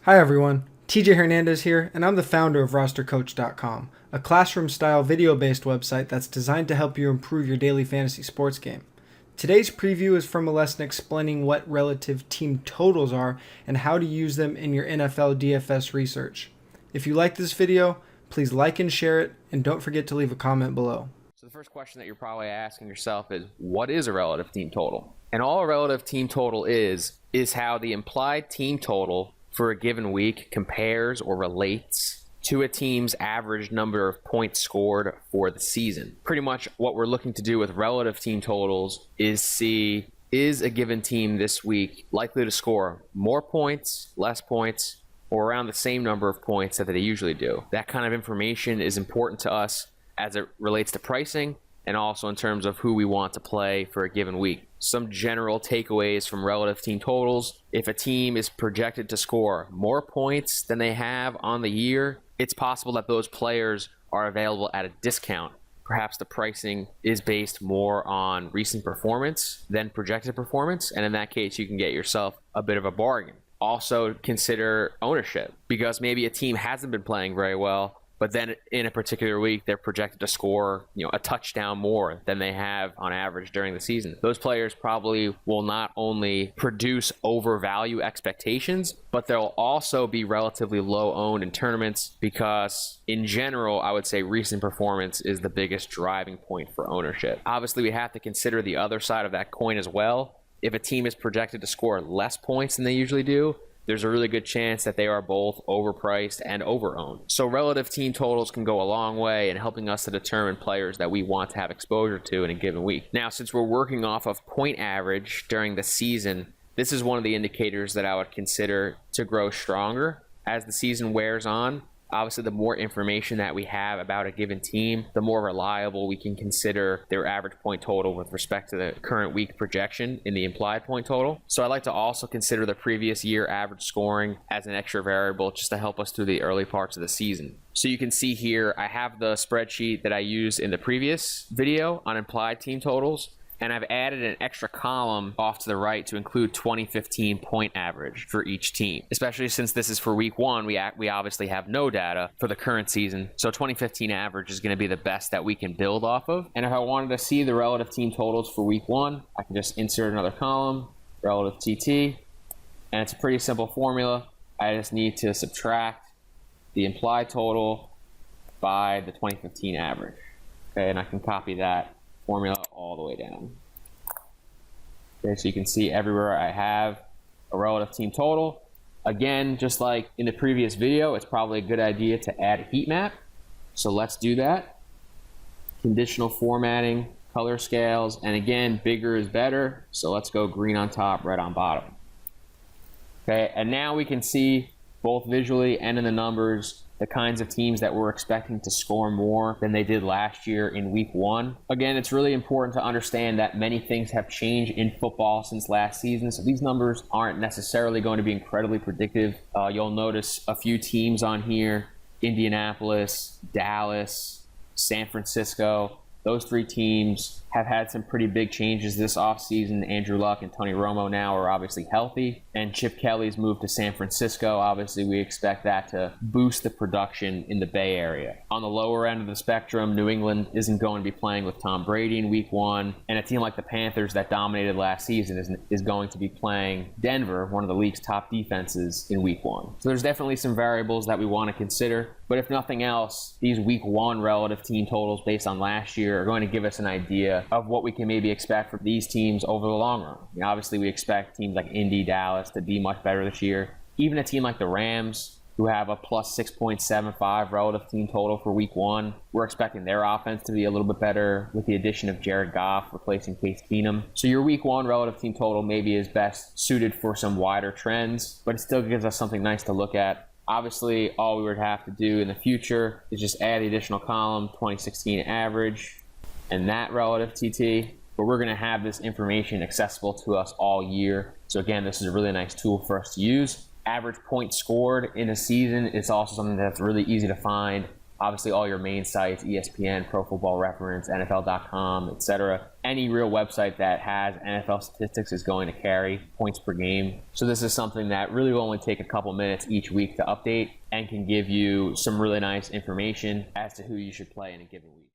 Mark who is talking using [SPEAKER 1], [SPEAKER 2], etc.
[SPEAKER 1] Hi everyone, TJ Hernandez here, and I'm the founder of RosterCoach.com, a classroom-style video-based website that's designed to help you improve your daily fantasy sports game. Today's preview is from a lesson explaining what relative team totals are and how to use them in your NFL DFS research. If you like this video, please like and share it, and don't forget to leave a comment below.
[SPEAKER 2] So the first question that you're probably asking yourself is, what is a relative team total? And all a relative team total is how the implied team total for a given week compares or relates to a team's average number of points scored for the season. Pretty much what we're looking to do with relative team totals is see, is a given team this week likely to score more points, less points, or around the same number of points that they usually do. That kind of information is important to us as it relates to pricing and also in terms of who we want to play for a given week. Some general takeaways from relative team totals: if a team is projected to score more points than they have on the year, it's possible that those players are available at a discount. Perhaps the pricing is based more on recent performance than projected performance, and in that case, you can get yourself a bit of a bargain. Also consider ownership, because maybe a team hasn't been playing very well, but then in a particular week, they're projected to score, a touchdown more than they have on average during the season. Those players probably will not only produce overvalue expectations, but they'll also be relatively low owned in tournaments because, in general, I would say recent performance is the biggest driving point for ownership. Obviously, we have to consider the other side of that coin as well. If a team is projected to score less points than they usually do, there's a really good chance that they are both overpriced and overowned. So relative team totals can go a long way in helping us to determine players that we want to have exposure to in a given week. Now, since we're working off of point average during the season, this is one of the indicators that I would consider to grow stronger as the season wears on. Obviously, the more information that we have about a given team, the more reliable we can consider their average point total with respect to the current week projection in the implied point total. So I like to also consider the previous year average scoring as an extra variable just to help us through the early parts of the season. So you can see here, I have the spreadsheet that I used in the previous video on implied team totals, and I've added an extra column off to the right to include 2015 point average for each team. Especially since this is for week one, we obviously have no data for the current season. So 2015 average is going to be the best that we can build off of. And if I wanted to see the relative team totals for week one, I can just insert another column, relative TT, and it's a pretty simple formula. I just need to subtract the implied total by the 2015 average. Okay, and I can copy that formula all the way down. Okay, so you can see everywhere I have a relative team total. Again, just like in the previous video, it's probably a good idea to add a heat map. So let's do that. Conditional formatting, color scales, and again, bigger is better. So let's go green on top, red on bottom. Okay, and now we can see both visually and in the numbers the kinds of teams that we're expecting to score more than they did last year in week one. Again, it's really important to understand that many things have changed in football since last season, so these numbers aren't necessarily going to be incredibly predictive. You'll notice a few teams on here: Indianapolis, Dallas, San Francisco. Those three teams have had some pretty big changes this offseason. Andrew Luck and Tony Romo now are obviously healthy, and Chip Kelly's moved to San Francisco. Obviously, we expect that to boost the production in the Bay Area. On the lower end of the spectrum, New England isn't going to be playing with Tom Brady in week one, and a team like the Panthers that dominated last season is going to be playing Denver, one of the league's top defenses, in week one. So there's definitely some variables that we want to consider, but if nothing else, these week one relative team totals based on last year are going to give us an idea of what we can maybe expect from these teams over the long run. Obviously, we expect teams like Indy, Dallas to be much better this year. Even a team like the Rams, who have a plus 6.75 relative team total for week one, we're expecting their offense to be a little bit better with the addition of Jared Goff replacing Case Keenum. So your week one relative team total maybe is best suited for some wider trends, but it still gives us something nice to look at. Obviously, all we would have to do in the future is just add the additional column, 2016 average, and that relative TT, but we're going to have this information accessible to us all year. So again, this is a really nice tool for us to use. Average points scored in a season is also something that's really easy to find Obviously, all your main sites, ESPN, Pro Football Reference, NFL.com, etc. Any real website that has NFL statistics is going to carry points per game. So this is something that really will only take a couple minutes each week to update and can give you some really nice information as to who you should play in a given week.